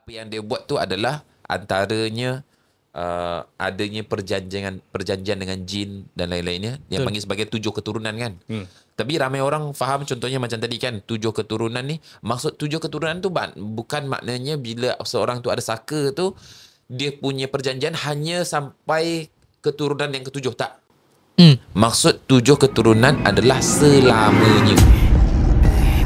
Apa yang dia buat tu adalah antaranya adanya perjanjian dengan jin dan lain-lainnya yang panggil sebagai 7 keturunan kan. Tapi ramai orang faham contohnya macam tadi kan 7 keturunan ni, maksud 7 keturunan tu bukan maknanya bila seorang tu ada saka tu dia punya perjanjian hanya sampai keturunan yang ketujuh, tak. Maksud 7 keturunan adalah selamanya.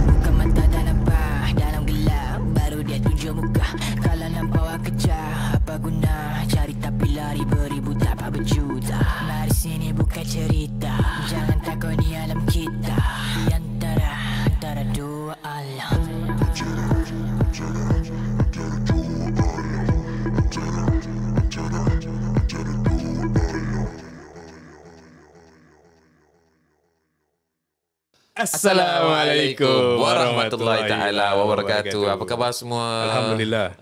Buka mata dan nampak dalam gelap, baru dia tunjuk muka. Kalau nampak awak kejar, apa guna cari tapi lari beribu tapak berjuta. Mari sini buka cerita, jangan takut ni alam kita. Di antara dua alam. Assalamualaikum warahmatullahi taala wabarakatuh. Apa khabar semua? Alhamdulillah.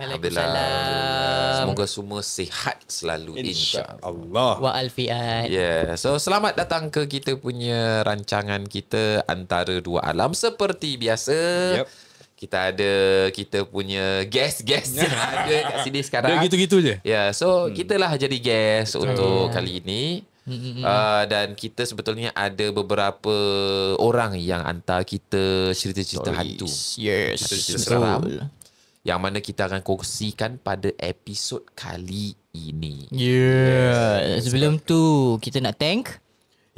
Semoga semua sihat selalu insya-Allah. Wa alfiat. Yeah. So selamat datang ke kita punya rancangan kita Antara Dua Alam. Seperti biasa, kita punya guest yang ada kat sini sekarang. Dia gitu-gitu je. Ya, so kitalah jadi guest untuk kali ini. Dan kita sebetulnya ada beberapa orang yang hantar kita cerita-cerita hantu. Yes, Cerita-cerita seram yang mana kita akan kongsikan pada episod kali ini. Sebelum tu kita nak thank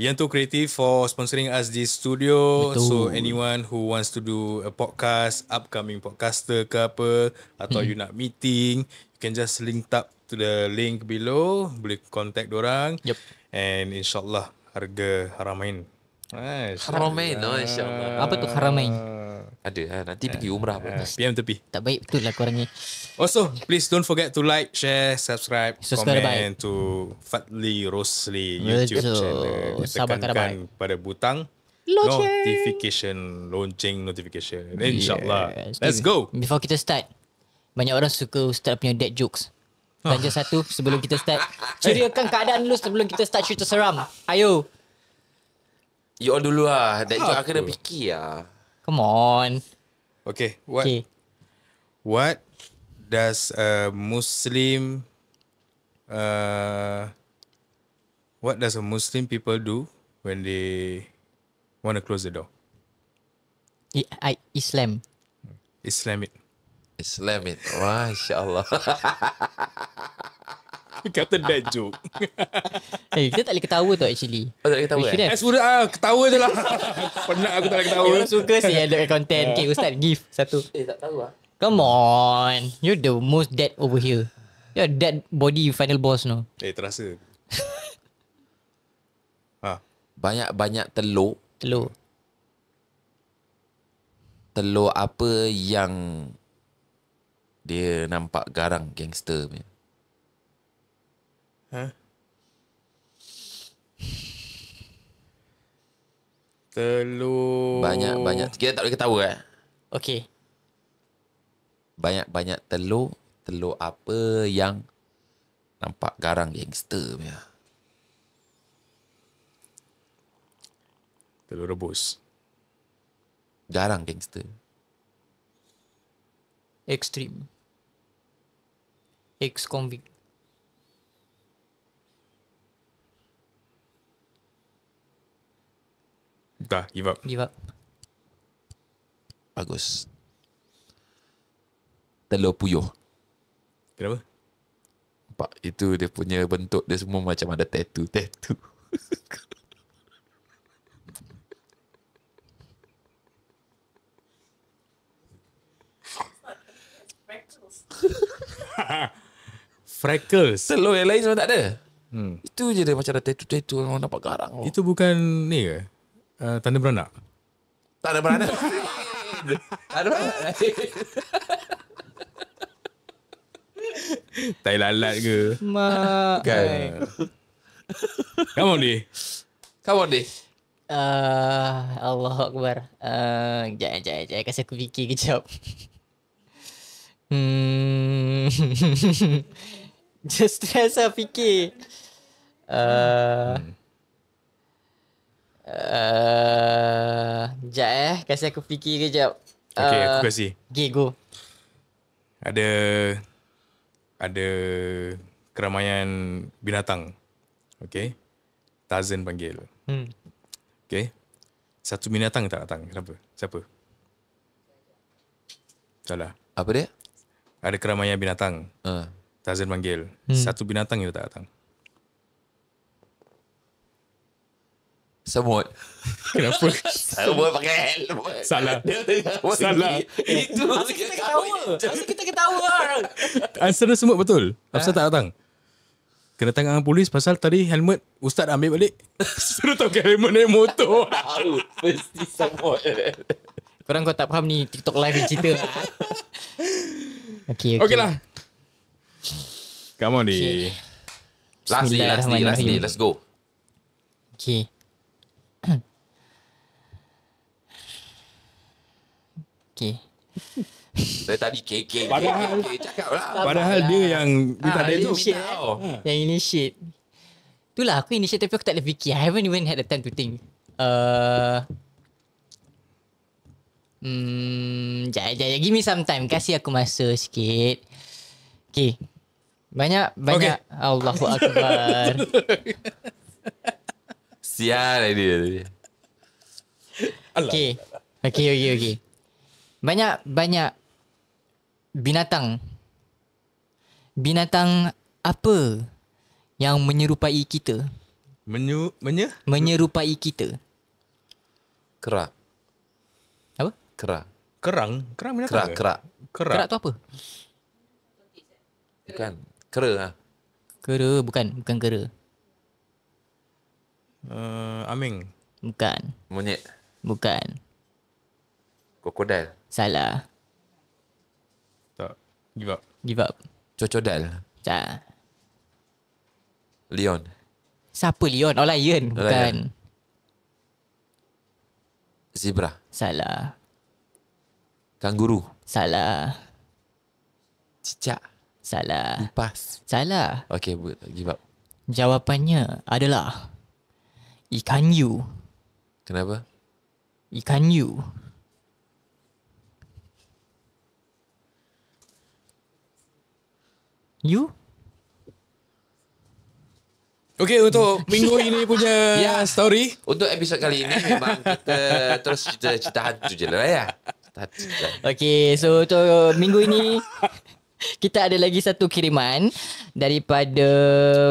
Yang tu Creative for sponsoring us di studio. Betul. So anyone who wants to do a podcast, upcoming podcaster ke apa, atau you nak meeting, you can just link up to the link below. Boleh contact dorang. And insyaAllah harga haramain. Haramain, insya-Allah. apa tu Haramain? Ada nanti pergi umrah pun. PM tepi. Tak baik betul lah korang ni. Also, please don't forget to like, share, subscribe, Subscribe, comment to Fadli Rosli YouTube Betul. channel. Sabar, Tekankan pada butang lonceng notification. InsyaAllah. Yes. Let's go. Before kita start, banyak orang suka Ustaz punya dad jokes. Tanya satu sebelum kita start. Ceriakan keadaan dulu sebelum kita start cerita seram. Ayo. You all dulu lah. That joke aku kena fikir lah. Come on. Okay. Okay. What does a Muslim people do when they want to close the door? Islam. Islam it. Islam it. Masya-Allah. Kata that joke. Kita tak boleh ketawa tau actually. Oh, tak ketawa We should have. Sudah ketawa je lah. Penat aku tak nak ketawa. Orang suka sih ada content. Okay, Ustaz give satu. tak tahu lah. Come on. You're the most dead over here. You're dead body final boss no. Terasa. Banyak-banyak telur. Telur apa yang dia nampak garang gangster punya. Telur. Banyak-banyak. Kita tak boleh ketawa Okay. Banyak-banyak telur apa yang nampak garang gangster punya. Telur rebus. Garang gangster. Extreme. Ex-convict. Dah, give up. Give up. Bagus. Telur puyuh. Kenapa? Nampak itu dia punya bentuk dia semua macam ada tattoo. Freckles. Telur yang lain semua tak ada. Itu je dia macam ada tattoo orang nampak garang. Itu bukan ni ke? Tanda beranak? Tak ada beranak. Tak ada beranak. Tai lalat ke? Mak. Kan. Come on ni. Come on deh. Allahu Akbar. Sekejap. Kasih aku fikir kejap. Just stress lah fikir. Sekejap kasih aku fikir kejap. Okay, aku kasih. Okay, go. ada keramaian binatang. Okay. Tarzan panggil. Okay. Satu binatang tak datang. Kenapa? Siapa? Salah. Apa dia? Ada keramaian binatang. Tarzan panggil. Satu binatang yang tak datang. Semut. Kenapa? Semut pakai helmet. Salah. Dia tengah Salah. Itu Kita ketawa. Answer dia semut betul. Asal tak datang. Kena tangan polis pasal tadi helmet Ustaz ambil balik. Suruh pakai helmet naik motor. tahu. Mesti semut. Korang kau tak faham ni TikTok live yang cerita. Okay. Okay lah. Come on ni. Lastly. Let's go. Okay. Okay. Dari tadi KK cakap lah. Padahal dia yang minta dia tu. Yang initiate. Itulah aku initiate tapi aku tak ada fikir. I haven't even had the time to think. Jaya. Give me some time. Kasih aku masa sikit. Okay. Banyak. Okay. Allahu Akbar. Sial dia. Okay. Banyak binatang. Binatang apa yang menyerupai kita? Menyerupai kita. Kerak. Apa? Kerak. Kerang binatang. Kerak tu apa? Bukan. Kera lah. Kera bukan kera. Aming. Bukan. Monyet. Bukan. Krokodil. Salah. Tak. Give up. Cocodil. Tak. Leon. Siapa Leon? Oh lion. Bukan. Zebra. Salah. Kanguru. Salah. Cicak. Salah. Lipas. Salah. Okay, give up. Jawapannya adalah ikan hiu. Kenapa? Ikan hiu. You? Okay, untuk minggu ini punya story. Untuk episod kali ini memang kita terus cerita hantu je lah ya. Okay, so untuk minggu ini kita ada lagi satu kiriman daripada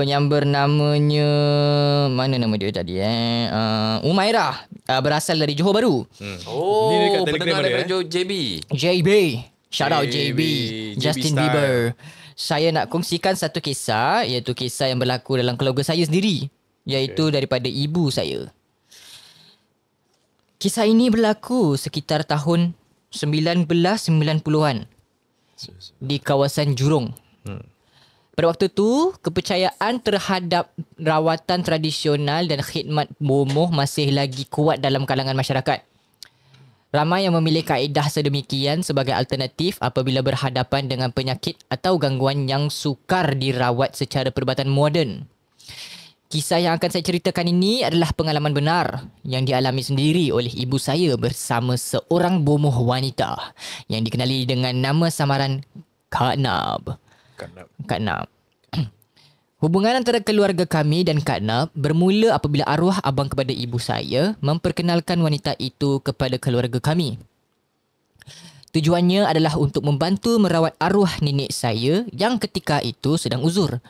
yang bernamanya, mana nama dia tadi Umairah, berasal dari Johor Bahru. Oh, Ni dekat Telegram pendengar ada, daripada JB. JB. Shout out JB. Justin style. Bieber. Saya nak kongsikan satu kisah, iaitu kisah yang berlaku dalam keluarga saya sendiri, iaitu daripada ibu saya. Kisah ini berlaku sekitar tahun 1990-an di kawasan Jurong. Pada waktu tu, kepercayaan terhadap rawatan tradisional dan khidmat bomoh masih lagi kuat dalam kalangan masyarakat. Ramai yang memilih kaedah sedemikian sebagai alternatif apabila berhadapan dengan penyakit atau gangguan yang sukar dirawat secara perubatan moden. Kisah yang akan saya ceritakan ini adalah pengalaman benar yang dialami sendiri oleh ibu saya bersama seorang bomoh wanita yang dikenali dengan nama samaran Kak Nab. Kak Nab. Hubungan antara keluarga kami dan Kak Nab bermula apabila arwah abang kepada ibu saya memperkenalkan wanita itu kepada keluarga kami. Tujuannya adalah untuk membantu merawat arwah nenek saya yang ketika itu sedang uzur.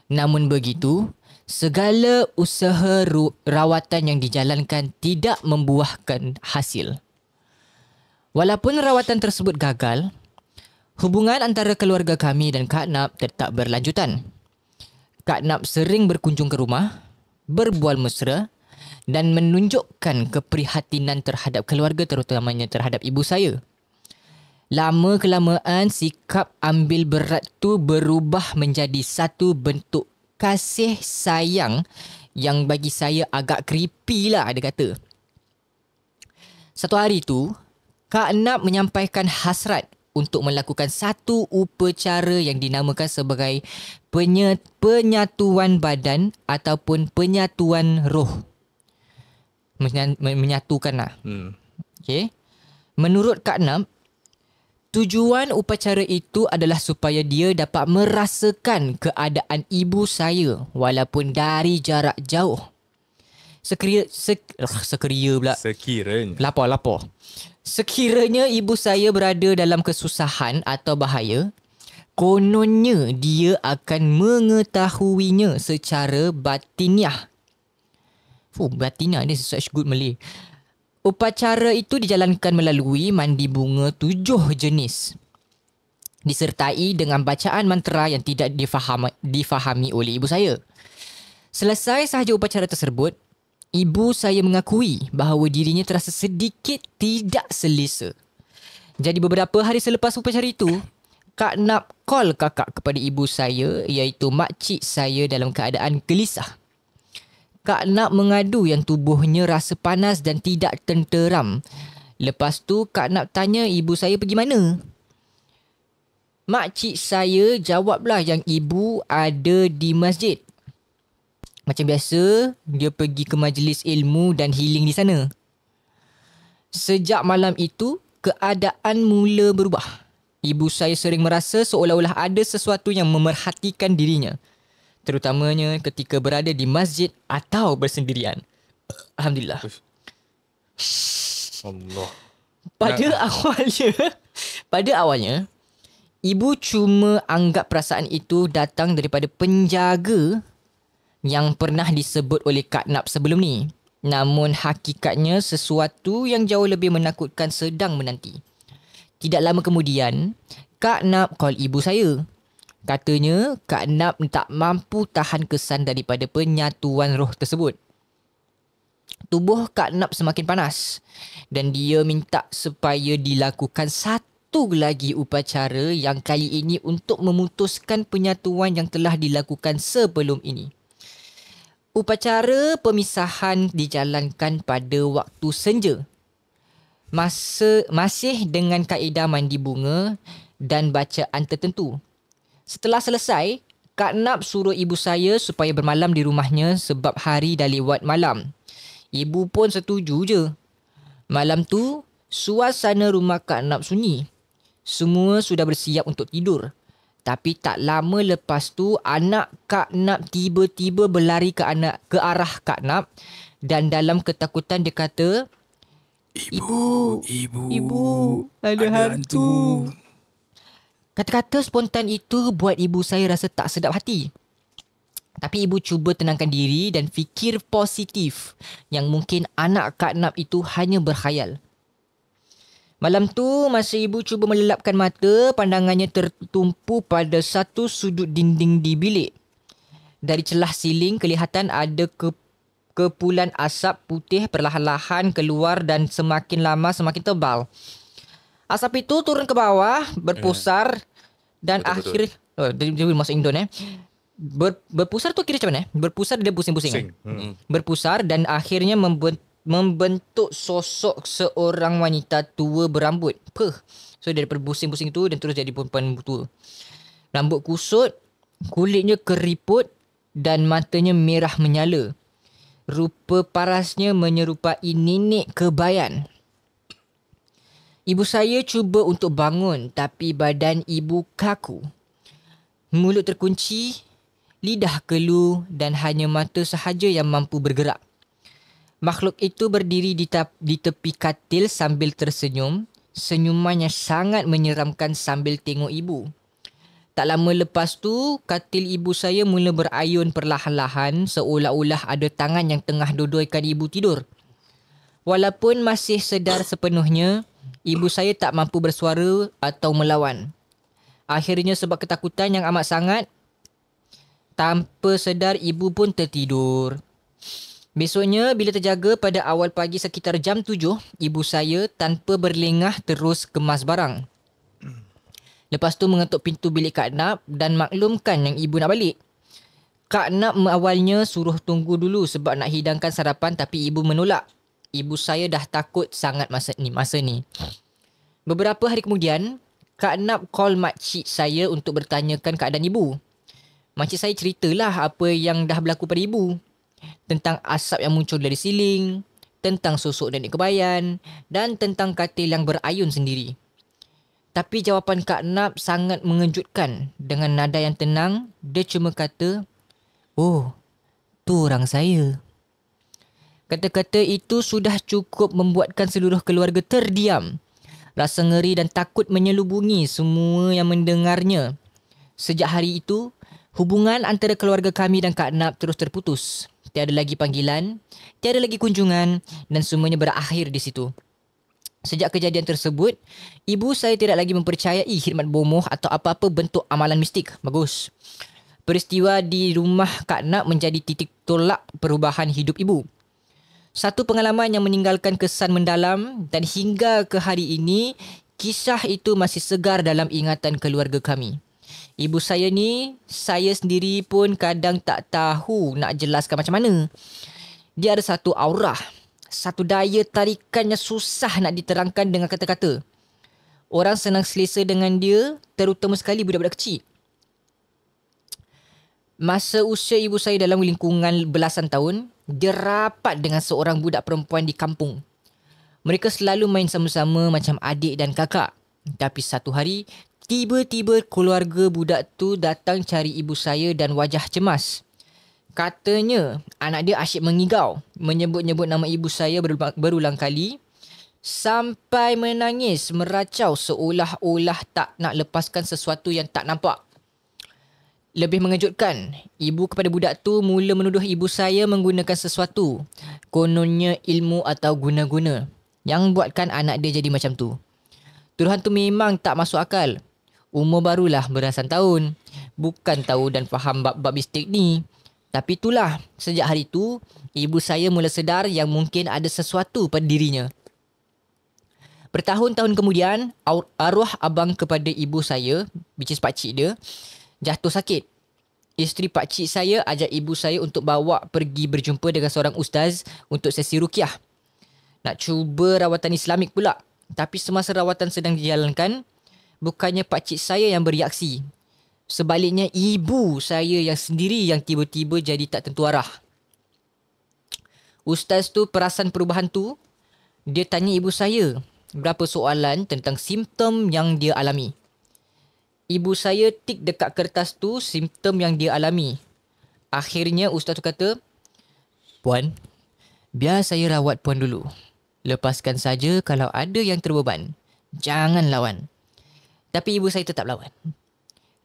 Namun begitu, segala usaha rawatan yang dijalankan tidak membuahkan hasil. Walaupun rawatan tersebut gagal, hubungan antara keluarga kami dan Kak Nab tetap berlanjutan. Kak Nab sering berkunjung ke rumah, berbual mesra dan menunjukkan keprihatinan terhadap keluarga, terutamanya terhadap ibu saya. Lama-kelamaan sikap ambil berat tu berubah menjadi satu bentuk kasih sayang yang bagi saya agak creepy lah, dia kata. Satu hari tu, Kak Nab menyampaikan hasrat untuk melakukan satu upacara yang dinamakan sebagai penyatuan badan ataupun penyatuan roh. Menyatukan lah. Okay. Menurut Kak Nab, Tujuan upacara itu adalah supaya dia dapat merasakan keadaan ibu saya walaupun dari jarak jauh. Sekiranya lapar. Sekiranya ibu saya berada dalam kesusahan atau bahaya, kononnya dia akan mengetahuinya secara batiniah. Batiniah ni such good Malay. Upacara itu dijalankan melalui mandi bunga 7 jenis, disertai dengan bacaan mantra yang tidak difahami oleh ibu saya. Selesai sahaja upacara tersebut, ibu saya mengakui bahawa dirinya terasa sedikit tidak selesa. Jadi beberapa hari selepas upacara itu, Kak Nap call kakak kepada ibu saya, iaitu makcik saya, dalam keadaan gelisah. Kak Nap mengadu yang tubuhnya rasa panas dan tidak tenteram. Lepas tu Kak Nap tanya ibu saya pergi mana. Makcik saya jawablah yang ibu ada di masjid. Macam biasa, dia pergi ke majlis ilmu dan healing di sana. Sejak malam itu, keadaan mula berubah. Ibu saya sering merasa seolah-olah ada sesuatu yang memerhatikan dirinya, terutamanya ketika berada di masjid atau bersendirian. Alhamdulillah. Allah. Pada awalnya, ibu cuma anggap perasaan itu datang daripada penjaga yang pernah disebut oleh Kak Nap sebelum ni. Namun hakikatnya sesuatu yang jauh lebih menakutkan sedang menanti. Tidak lama kemudian, Kak Nap call ibu saya. Katanya Kak Nap tak mampu tahan kesan daripada penyatuan roh tersebut. Tubuh Kak Nap semakin panas dan dia minta supaya dilakukan satu lagi upacara yang kali ini untuk memutuskan penyatuan yang telah dilakukan sebelum ini. Upacara pemisahan dijalankan pada waktu senja. Masih dengan kaedah mandi bunga dan bacaan tertentu. Setelah selesai, Kak Nap suruh ibu saya supaya bermalam di rumahnya sebab hari dah lewat malam. Ibu pun setuju je. Malam tu, suasana rumah Kak Nap sunyi. Semua sudah bersiap untuk tidur. Tapi tak lama lepas tu, anak Kak Nap tiba-tiba berlari ke arah Kak Nap dan dalam ketakutan dia kata, Ibu, ada hantu. Kata-kata spontan itu buat ibu saya rasa tak sedap hati. Tapi ibu cuba tenangkan diri dan fikir positif yang mungkin anak Kak Nap itu hanya berkhayal. Malam tu, masa ibu cuba melelapkan mata, pandangannya tertumpu pada satu sudut dinding di bilik. Dari celah siling kelihatan ada kepulan asap putih perlahan-lahan keluar dan semakin lama semakin tebal. Asap itu turun ke bawah, berpusar dan akhir... Dia masuk Indon berpusar tu kira macam mana? Berpusar dia pusing-pusing. Berpusar dan akhirnya membentuk sosok seorang wanita tua berambut. So dia daripada pusing-pusing tu dan terus jadi perempuan tua. Rambut kusut, kulitnya keriput dan matanya merah menyala. Rupa parasnya menyerupai nenek kebayan. Ibu saya cuba untuk bangun tapi badan ibu kaku. Mulut terkunci, lidah kelu dan hanya mata sahaja yang mampu bergerak. Makhluk itu berdiri di tepi katil sambil tersenyum. Senyumannya sangat menyeramkan sambil tengok ibu. Tak lama lepas tu, katil ibu saya mula berayun perlahan-lahan seolah-olah ada tangan yang tengah dodoikan ibu tidur. Walaupun masih sedar sepenuhnya, ibu saya tak mampu bersuara atau melawan. Akhirnya sebab ketakutan yang amat sangat, tanpa sedar ibu pun tertidur. Besoknya bila terjaga pada awal pagi sekitar jam 7, ibu saya tanpa berlengah terus kemas barang. Lepas tu mengetuk pintu bilik Kak Nap dan maklumkan yang ibu nak balik. Kak Nap awalnya suruh tunggu dulu sebab nak hidangkan sarapan tapi ibu menolak. Ibu saya dah takut sangat masa ni. Beberapa hari kemudian, Kak Nap call makcik saya untuk bertanyakan keadaan ibu. Makcik saya ceritalah apa yang dah berlaku pada ibu. Tentang asap yang muncul dari siling, tentang sosok nenek kebayan dan tentang katil yang berayun sendiri. Tapi jawapan Kak Nap sangat mengejutkan. Dengan nada yang tenang, dia cuma kata, "Oh, tu orang saya." Kata-kata itu sudah cukup membuatkan seluruh keluarga terdiam. Rasa ngeri dan takut menyelubungi semua yang mendengarnya. Sejak hari itu, hubungan antara keluarga kami dan Kak Nap terus terputus. Tiada lagi panggilan, tiada lagi kunjungan dan semuanya berakhir di situ. Sejak kejadian tersebut, ibu saya tidak lagi mempercayai khidmat bomoh atau apa-apa bentuk amalan mistik. Bagus. Peristiwa di rumah Kak Nap menjadi titik tolak perubahan hidup ibu. Satu pengalaman yang meninggalkan kesan mendalam dan hingga ke hari ini, kisah itu masih segar dalam ingatan keluarga kami. Ibu saya ni, saya sendiri pun kadang tak tahu nak jelaskan macam mana. Dia ada satu aura, satu daya tarikan yang susah nak diterangkan dengan kata-kata. Orang senang selesa dengan dia, terutama sekali budak-budak kecil. Masa usia ibu saya dalam lingkungan belasan tahun, dia rapat dengan seorang budak perempuan di kampung. Mereka selalu main sama-sama macam adik dan kakak. Tapi satu hari, tiba-tiba keluarga budak tu datang cari ibu saya dan wajah cemas. Katanya anak dia asyik mengigau, menyebut-nyebut nama ibu saya berulang kali sampai menangis meracau seolah-olah tak nak lepaskan sesuatu yang tak nampak. Lebih mengejutkan, ibu kepada budak tu mula menuduh ibu saya menggunakan sesuatu, kononnya ilmu atau guna-guna, yang buatkan anak dia jadi macam tu. Tuduhan tu memang tak masuk akal. Umur barulah belasan tahun, bukan tahu dan faham bab-bab mistik ni. Tapi itulah, sejak hari tu, ibu saya mula sedar yang mungkin ada sesuatu pada dirinya. Bertahun-tahun kemudian, arwah abang kepada ibu saya, which is pakcik dia, jatuh sakit. Isteri pakcik saya ajak ibu saya untuk bawa pergi berjumpa dengan seorang ustaz untuk sesi ruqyah. Nak cuba rawatan Islamik pula. Tapi semasa rawatan sedang dijalankan, bukannya pakcik saya yang bereaksi. Sebaliknya ibu saya yang sendiri yang tiba-tiba jadi tak tentu arah. Ustaz tu perasan perubahan tu. Dia tanya ibu saya berapa soalan tentang simptom yang dia alami. Ibu saya tik dekat kertas tu simptom yang dia alami. Akhirnya ustaz tu kata, "Puan, biar saya rawat puan dulu. Lepaskan saja kalau ada yang terbeban. Jangan lawan." Tapi ibu saya tetap lawan.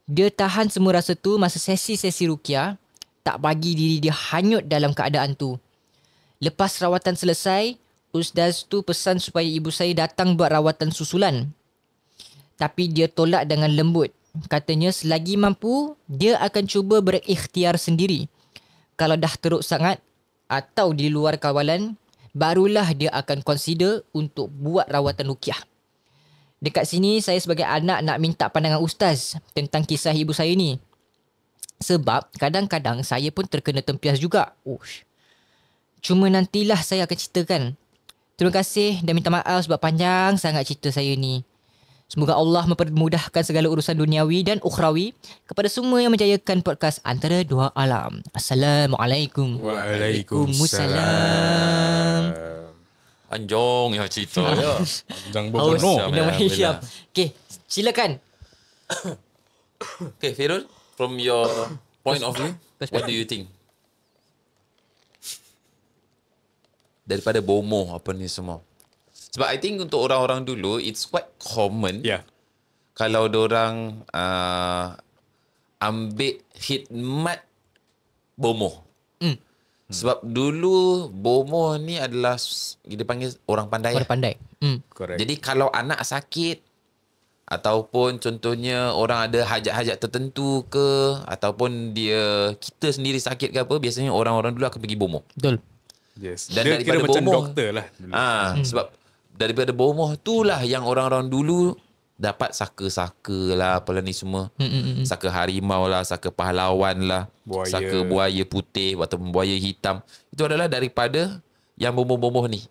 Dia tahan semua rasa tu masa sesi-sesi ruqyah, tak bagi diri dia hanyut dalam keadaan tu. Lepas rawatan selesai, ustaz tu pesan supaya ibu saya datang buat rawatan susulan. Tapi dia tolak dengan lembut. Katanya selagi mampu, dia akan cuba berikhtiar sendiri. Kalau dah teruk sangat atau di luar kawalan, barulah dia akan consider untuk buat rawatan ruqyah. Dekat sini, saya sebagai anak nak minta pandangan ustaz tentang kisah ibu saya ni. Sebab kadang-kadang saya pun terkena tempias juga. Cuma nantilah saya akan ceritakan. Terima kasih dan minta maaf sebab panjang sangat cerita saya ni. Semoga Allah mempermudahkan segala urusan duniawi dan ukhrawi kepada semua yang menjayakan podcast Antara Dua Alam. Assalamualaikum. Waalaikumsalam. Anjong ya cerita ya. Jangan berpenuh. Alhamdulillah. Okay, silakan. Okay, Firul, from your point of view, what do you think? Daripada bomoh apa ni semua. Sebab I think untuk orang-orang dulu, it's quite common. Yeah. Kalau diorang ambil khidmat bomoh. Sebab dulu bomoh ni adalah kita panggil orang pandai. Orang pandai. Correct. Jadi kalau anak sakit ataupun contohnya orang ada hajat-hajat tertentu ke ataupun kita sendiri sakit ke apa, biasanya orang-orang dulu akan pergi bomoh. Betul. Yes. Dan Dia kira daripada macam bomoh, doktor lah. Sebab daripada bomoh itulah yang orang-orang dulu dapat saka-saka lah apalah ni semua. Saka harimau lah, saka pahlawan lah, Buaya. saka buaya putih atau buaya hitam. Itu adalah daripada yang bomoh-bomoh ni.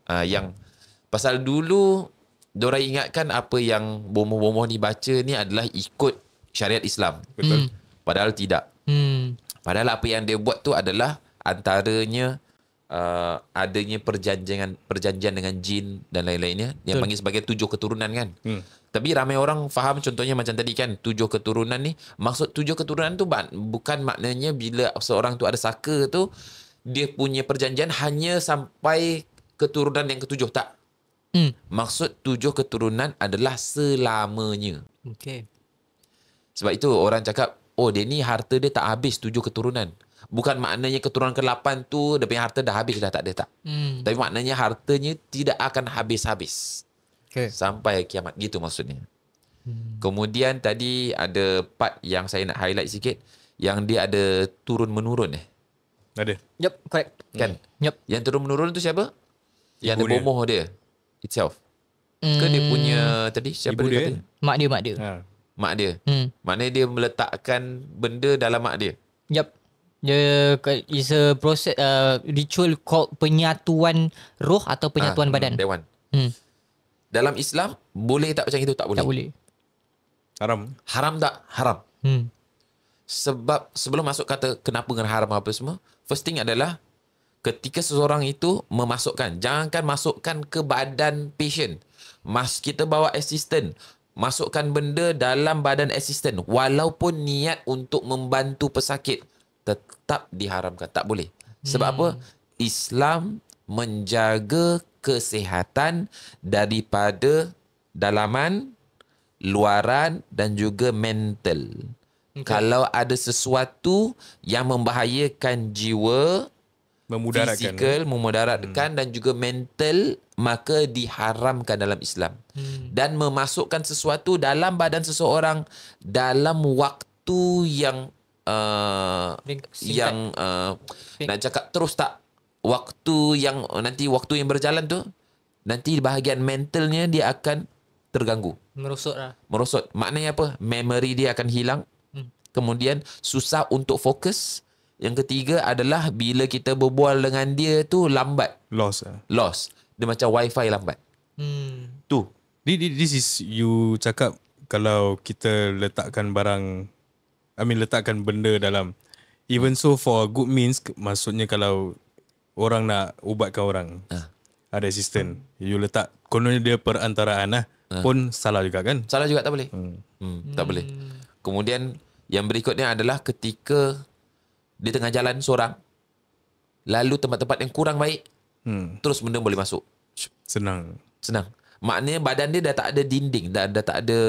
Yang pasal dulu diorang ingatkan apa yang bomoh-bomoh ni baca ni adalah ikut syariat Islam. Betul. Padahal tidak. Padahal apa yang dia buat tu adalah antaranya adanya perjanjian dengan jin dan lain-lainnya yang panggil sebagai 7 keturunan kan. Tapi ramai orang faham contohnya macam tadi kan 7 keturunan ni, maksud 7 keturunan tu bukan maknanya bila seorang tu ada saka tu dia punya perjanjian hanya sampai keturunan yang ketujuh, tak. Maksud 7 keturunan adalah selamanya. Okay. Sebab itu orang cakap, oh dia ni harta dia tak habis 7 keturunan. Bukan maknanya keturunan ke-8 tu dia punya harta dah habis, dah tak ada, tak. Tapi maknanya hartanya tidak akan habis-habis. Okay. Sampai kiamat, gitu maksudnya. Kemudian tadi ada part yang saya nak highlight sikit, yang dia ada turun-menurun Ada. Yep, correct. kan? Yep. Yang turun-menurun tu siapa? Yang ada Ibu dia. bomoh dia itself. Ke dia punya tadi siapa Ibu dia dia kata? Mak dia. Ha. Mak dia. Maknanya dia meletakkan benda dalam mak dia. Yep. Dia is a process ritual called penyatuan roh atau penyatuan badan. That one. Hmm. Dalam Islam boleh tak macam itu? Tak boleh. Tak boleh. Haram. Haram tak? Haram. Hmm. Sebab sebelum masuk kata kenapa dengan haram apa semua, first thing adalah ketika seseorang itu memasukkan, jangankan masukkan ke badan patient. Kita bawa assistant, masukkan benda dalam badan assistant walaupun niat untuk membantu pesakit, tetap diharamkan. Tak boleh. Sebab apa? Islam menjaga kesihatan daripada dalaman, luaran dan juga mental. Kalau ada sesuatu yang membahayakan jiwa, Memudaratkan. fizikal, memudaratkan dan juga mental, maka diharamkan dalam Islam. Dan memasukkan sesuatu dalam badan seseorang dalam waktu yang Singkat. nak cakap terus tak, waktu yang nanti waktu yang berjalan tu, nanti bahagian mentalnya dia akan terganggu, Merosot lah. merosot. Maknanya apa? Memory dia akan hilang. Kemudian susah untuk fokus. Yang ketiga adalah bila kita berbual dengan dia tu lambat. Loss. Lost. Dia macam wifi lambat. Tu. This is you cakap kalau kita letakkan barang, letakkan benda dalam, even so for good means, maksudnya kalau orang nak ubatkan orang, ada assistant, you letak, kononnya dia perantaraan lah, pun salah juga kan? Salah juga tak boleh. Tak boleh. Kemudian yang berikutnya adalah ketika dia tengah jalan seorang, lalu tempat-tempat yang kurang baik, terus benda boleh masuk. Senang. Maknanya badan dia dah tak ada dinding, dah tak ada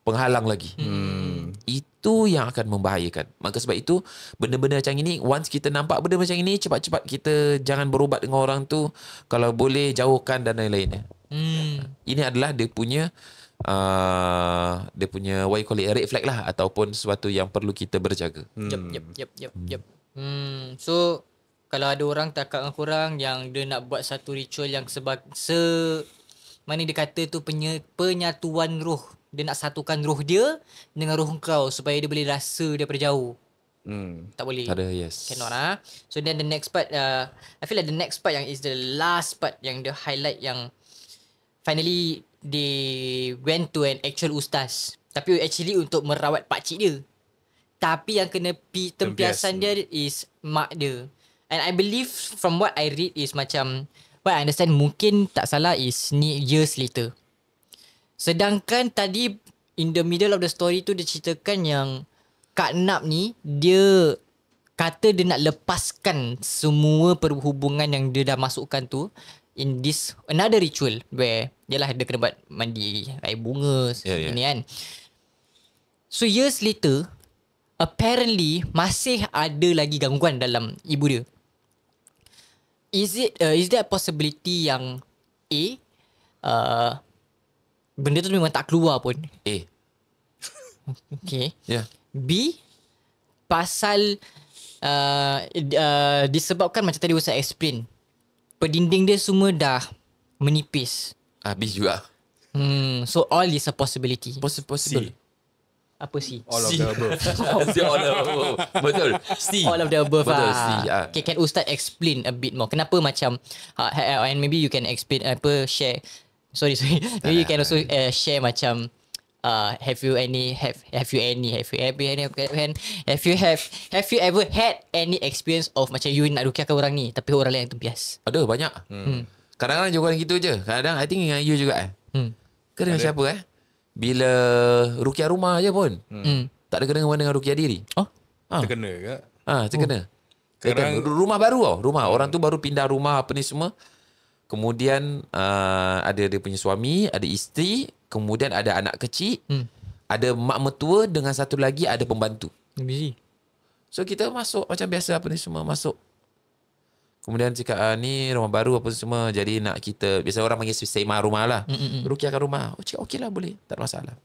penghalang lagi. Itu yang akan membahayakan. Maka sebab itu benda-benda macam ini, once kita nampak benda macam ini, cepat-cepat kita jangan berubat dengan orang tu. Kalau boleh jauhkan dan lain-lainnya. Ini adalah dia punya what you call it, red flag lah, ataupun sesuatu yang perlu kita berjaga. Yep. So kalau ada orang takak dengan korang yang dia nak buat satu ritual yang mana dia kata tu penyatuan roh. Dia nak satukan roh dia dengan roh kau supaya dia boleh rasa daripada jauh. Tak boleh. Ada, yes. Cannot lah. So then the next part, I feel like the next part yang is the last part yang dia highlight, yang finally they went to an actual ustaz. Tapi actually untuk merawat pakcik dia. Tapi yang kena tempiasan dia is mak dia. And I believe from what I read is macam, what I understand mungkin tak salah is ni years later. Sedangkan tadi in the middle of the story tu dia ceritakan yang Kak Nap ni dia kata dia nak lepaskan semua perhubungan yang dia dah masukkan tu in this another ritual where yalah dia kena buat mandi air bunga ini kan. So years later apparently masih ada lagi gangguan dalam ibu dia. Is there a possibility yang benda tu memang tak keluar pun? Okay. Yeah. B, pasal disebabkan macam tadi Ustaz explain, pendinding dia semua dah menipis. Habis juga. So all is a possibility. Possible. Apa C? All of the above. All of the above. Betul. C. All of the above. Betul. C. Okay, can Ustaz explain a bit more? Kenapa macam and maybe you can explain share. Sorry. Maybe you can also share macam have you ever had any experience of macam you nak rukiahkan orang ni tapi orang lain yang tempias? Ada banyak. Kadang-kadang juga orang gitu je. Kadang I think dengan you juga Ke dengan siapa bila rukiah rumah je pun. Tak ada kena dengan rukiah diri. Terkena ke? Terkena. Kadang- Rumah baru Rumah. Orang tu baru pindah rumah apa ni semua. Kemudian ada dia punya suami, ada isteri, kemudian ada anak kecil, ada mak mertua dengan satu lagi ada pembantu. Busy. So kita masuk macam biasa apa ni semua masuk. Kemudian cakap ni rumah baru apa semua. Jadi nak kita, biasa orang panggil sema rumah lah. Rukiahkan rumah. Cakap okey lah boleh. Tak ada masalah.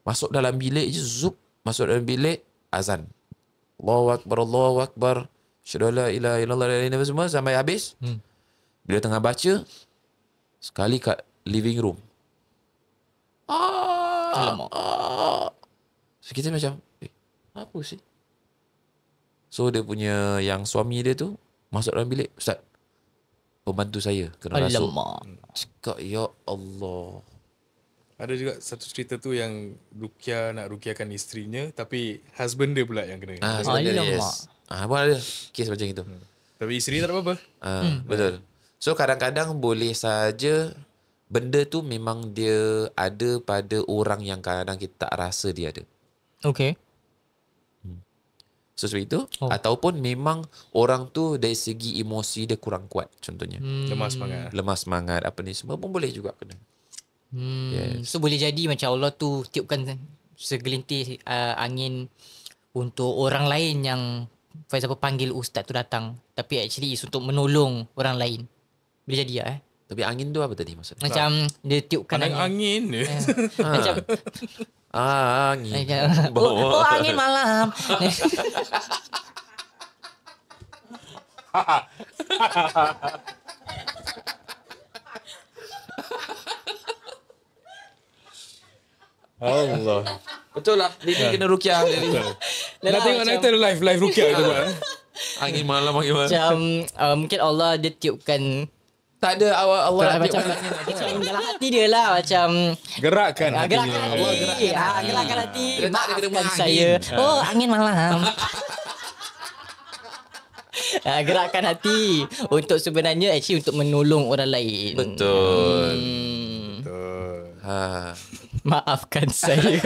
Masuk dalam bilik je, zup. Masuk dalam bilik, azan. Allahu Akbar, Allahu Akbar. Asyhadu an la ilaha illallah, la ilaha illallah semua sampai habis. Bila tengah baca, sekali kat living room. So kita macam, apa sih? So dia punya yang suami dia tu masuk dalam bilik, Ustaz, pembantu saya kena rasuk. Cakap, ya Allah. Ada juga satu cerita tu yang nak rukiahkan isterinya tapi husband dia pula yang kena. Sebenarnya yes. Pun ada kes macam itu. Tapi isteri tak ada apa-apa. Betul. So kadang-kadang boleh saja benda tu memang dia ada pada orang yang kadang kita tak rasa dia ada. Okay. So sebab itu ataupun memang orang tu dari segi emosi dia kurang kuat contohnya. Lemah semangat apa ni semua pun boleh juga kena. Yes. So boleh jadi macam Allah tu tiupkan segelintir angin untuk orang lain yang for example panggil ustaz tu datang tapi actually is untuk menolong orang lain. Boleh jadi Tapi angin tu apa tadi maksudnya? Macam dia tiupkan angin. Macam angin. Angin malam. Allah. Betul lah. Dia kena rukiah. Nak tengok nanti live rukiah tu. Angin malam. Macam mungkin Allah dia tiupkan. Tak ada Allah Macam dalam hati dia lah. Macam gerakkan hati. Gerakkan hati. Maafkan saya. Angin malam. Gerakkan hati. Untuk sebenarnya actually untuk menolong orang lain. Betul. Maafkan saya.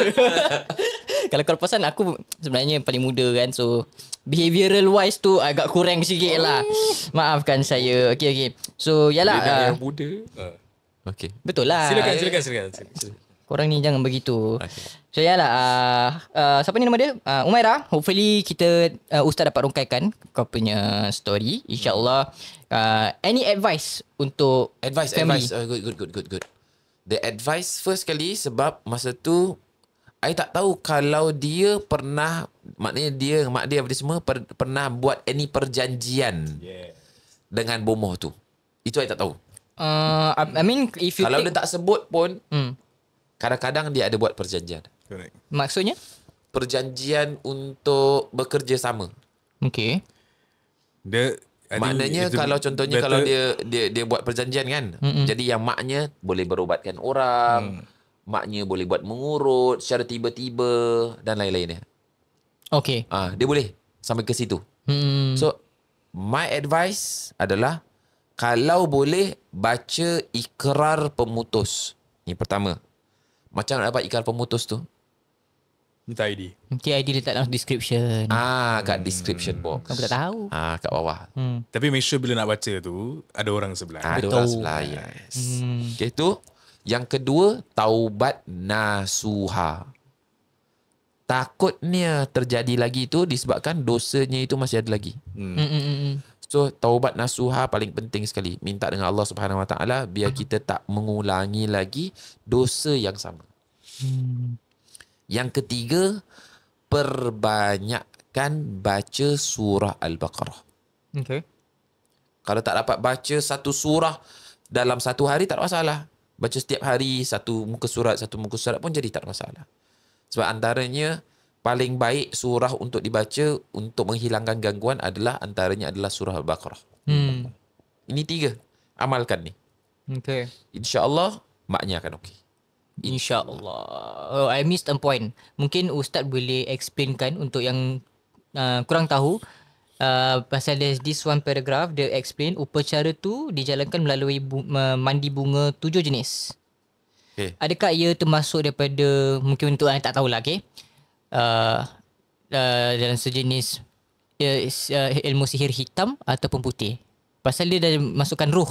Kalau kau perasan aku sebenarnya paling muda kan. So behavioural wise tu agak kurang sikit lah. Maafkan saya. Okay. So yalah. Dia yang muda. Okay. Betul lah. Silakan. Korang ni jangan begitu. So yalah. Siapa ni nama dia? Umairah. Hopefully kita Ustaz dapat rungkaikan kau punya story. InsyaAllah. Any advice untuk family? Good. The advice first kali sebab masa tu I tak tahu kalau dia pernah, maknanya mak dia apa semua pernah buat any perjanjian dengan bomoh tu. Itu I tak tahu. I mean if you kalau dia tak sebut pun kadang-kadang dia ada buat perjanjian. Correct. Maksudnya? Perjanjian untuk bekerja sama. Okay. Maknanya kalau contohnya kalau dia buat perjanjian kan. Jadi yang maknya boleh berobatkan orang, maknya boleh buat mengurut secara tiba-tiba dan lain-lainnya. Okay. Dia boleh sampai ke situ. So my advice adalah kalau boleh baca ikrar pemutus. Ini pertama. Macam nak dapat ikrar pemutus tu? Minta ID. Nanti ID letak dalam description. Kat description box. Kamu tak tahu. Kat bawah. Tapi make sure bila nak baca tu ada orang sebelah. Ada orang sebelah. Yes. Okay, tu. Yang kedua, taubat nasuha. Takutnya terjadi lagi tu disebabkan dosanya itu masih ada lagi. So taubat nasuha paling penting sekali. Minta dengan Allah Subhanahu Wa Taala biar kita tak mengulangi lagi dosa yang sama. Yang ketiga, perbanyakkan baca surah Al-Baqarah. Okay. Kalau tak dapat baca satu surah dalam satu hari tak ada masalah. Baca setiap hari satu muka surat pun jadi tak ada masalah. Sebab antaranya paling baik surah untuk dibaca untuk menghilangkan gangguan antaranya adalah surah Al-Baqarah. Ini 3. Amalkan ni. Okay. InsyaAllah maknya akan okey. InsyaAllah. Oh, I missed a point. Mungkin Ustaz boleh explainkan untuk yang kurang tahu. Pasal there's this one paragraph, dia explain upacara tu dijalankan melalui mandi bunga 7 jenis. Okay. Adakah ia termasuk daripada, mungkin untuk yang tak tahulah, okay? Dalam sejenis ilmu sihir hitam ataupun putih. Pasal dia dah masukkan roh.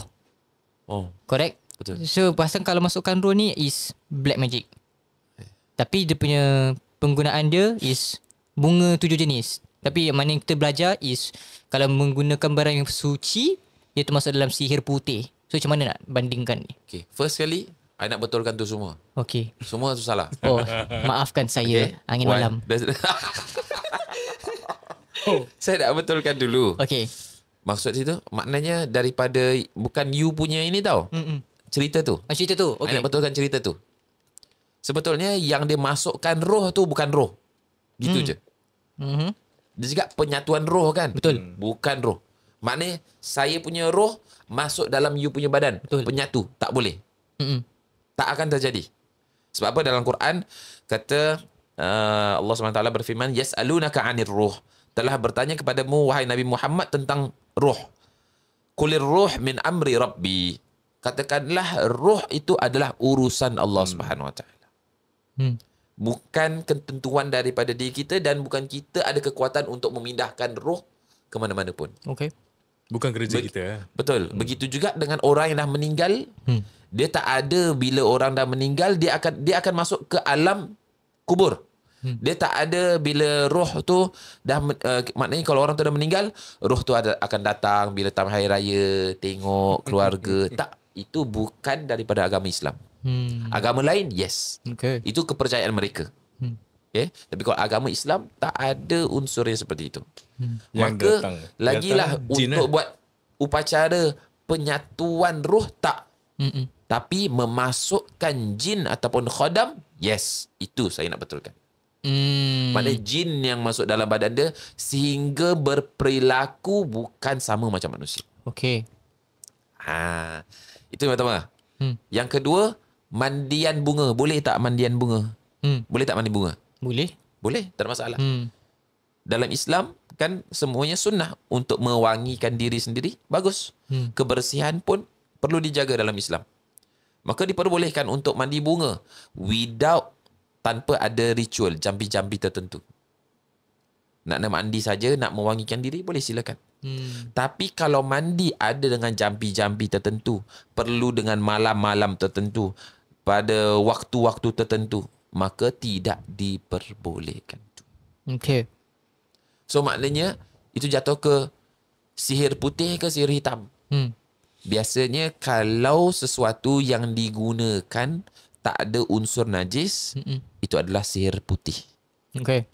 Oh, Correct? betul. So pasal kalau masukkan roh ni is black magic. Tapi dia punya penggunaan dia is bunga 7 jenis. Tapi yang mana yang kita belajar is kalau menggunakan barang yang suci, dia termasuk dalam sihir putih. So macam mana nak bandingkan ni? Okay. First kali, I nak betulkan tu semua. Okay. Semua tu salah. Oh, maafkan saya. Okay. Angin One. malam. Saya nak betulkan dulu. Okay. Maksud itu, maknanya daripada, bukan you punya ini tau. Cerita tu. Cerita tu. I Okay. nak betulkan cerita tu. Sebetulnya yang dia masukkan roh tu bukan roh. Gitu je. Dia cakap penyatuan roh kan? Betul. Bukan roh. Maknanya saya punya roh masuk dalam you punya badan. Betul. Penyatu. Tak boleh. Tak akan terjadi. Sebab apa dalam Quran kata Allah SWT berfirman, yas'alunaka 'anir ruh. Telah bertanya kepadamu wahai Nabi Muhammad tentang roh. Qulir ruh min amri rabbi. Katakanlah roh itu adalah urusan Allah Subhanahu Wa Taala. Bukan ketentuan daripada diri kita dan bukan kita ada kekuatan untuk memindahkan roh ke mana-mana pun. Okay. Bukan kerja kita. Betul. Begitu juga dengan orang yang dah meninggal. Dia tak ada bila orang dah meninggal dia akan masuk ke alam kubur. Dia tak ada bila roh tu dah maknanya kalau orang tu dah meninggal, roh tu akan datang bila time hari raya, tengok keluarga. Tak, itu bukan daripada agama Islam. Agama lain, yes. Okay. Itu kepercayaan mereka. Okay? Tapi kalau agama Islam, tak ada unsur yang seperti itu. Yang Maka, datang lagilah jin untuk buat upacara penyatuan roh, tak. Tapi memasukkan jin ataupun khadam, yes. Itu saya nak betulkan. Maknanya jin yang masuk dalam badan dia sehingga berperilaku bukan sama macam manusia. Okay. Itu yang pertama. Yang kedua, mandian bunga. Boleh tak mandian bunga? Boleh tak mandi bunga? Boleh. Boleh, tak ada masalah. Dalam Islam kan semuanya sunnah untuk mewangikan diri sendiri. Bagus. Kebersihan pun perlu dijaga dalam Islam. Maka diperbolehkan untuk mandi bunga tanpa ada ritual, jampi-jampi tertentu. Nak mandi saja, nak mewangikan diri, boleh silakan. Tapi kalau mandi ada dengan jampi-jampi tertentu, perlu dengan malam-malam tertentu, pada waktu-waktu tertentu, maka tidak diperbolehkan. Okay. So maknanya, itu jatuh ke sihir putih ke sihir hitam. Biasanya kalau sesuatu yang digunakan tak ada unsur najis, itu adalah sihir putih. Okay.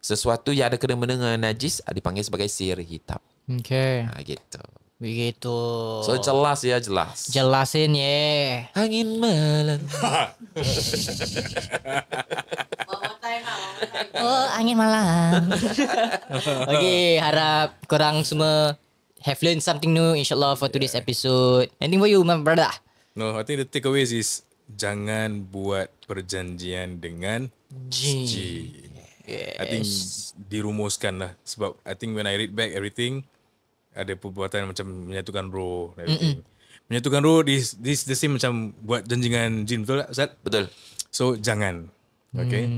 Sesuatu yang ada kena-mena dengan najis dipanggil sebagai sihir hitam. Okay. Gitu. Begitu. So jelas ya, jelas. Jelasin ya. Angin malam. Oh, angin malam. Okay, harap korang semua have learned something new insyaAllah for today's episode. Anything for you, my brother? No, I think the takeaways is jangan buat perjanjian dengan jin. Yes. I think dirumuskan lah. Sebab I think when I read back everything, ada perbuatan macam menyatukan roh and everything. Menyatukan roh this the same macam buat janji dengan jin, betul tak Ustaz? Betul. So jangan. Okay.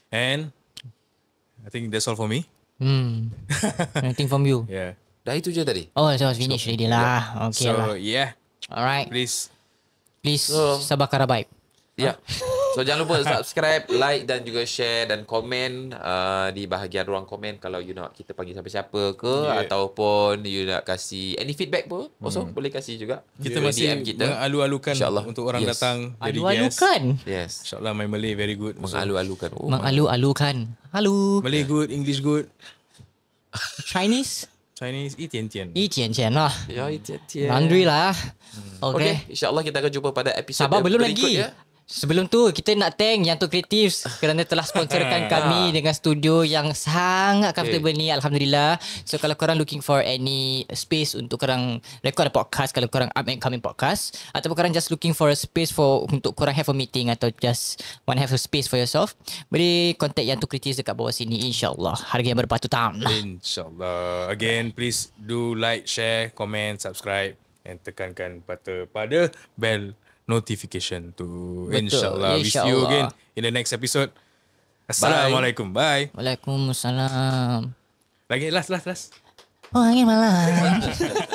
And I think that's all for me. Anything from you? Yeah. Dah itu je tadi. Oh, so finish already lah. Okay So lah. yeah, Alright. please. Sabar karabai. Ya. So jangan lupa subscribe, like dan juga share dan komen di bahagian ruang komen kalau you nak kita panggil siapa-siapa ke ataupun you nak kasih any feedback pun also boleh kasih juga. Kita Boleh masih DM kita. mengalu-alukan InsyaAllah. untuk orang Yes. datang jadi guest. Alu-alukan. Yes. InsyaAllah my Malay very good. So, Mengalu-alukan. Oh, Mengalu-alukan. Halo. Malay good, English good, Chinese? Chinese 一点点. 一点点lah. Ya, itu. Laundry lah. Okay, Okay. insyaAllah kita akan jumpa pada episod Sabar belum berikutnya. lagi. Sebelum tu kita nak thank Yang Tu Creatives kerana telah sponsorkan kami dengan studio yang sangat comfortable ni, alhamdulillah. So kalau korang looking for any space untuk korang record a podcast, kalau korang up and coming podcast, ataupun korang just looking for a space for untuk korang have a meeting atau just want have a space for yourself, boleh contact Yang Tu Creatives dekat bawah sini, insyaAllah. Harga yang berpatutan. InsyaAllah. Again, please do like, share, comment, subscribe and tekankan pada bell notification tu. InsyaAllah. We see you again in the next episode. Assalamualaikum. Bye. Waalaikumsalam. Lagi last. Oh, angin malam.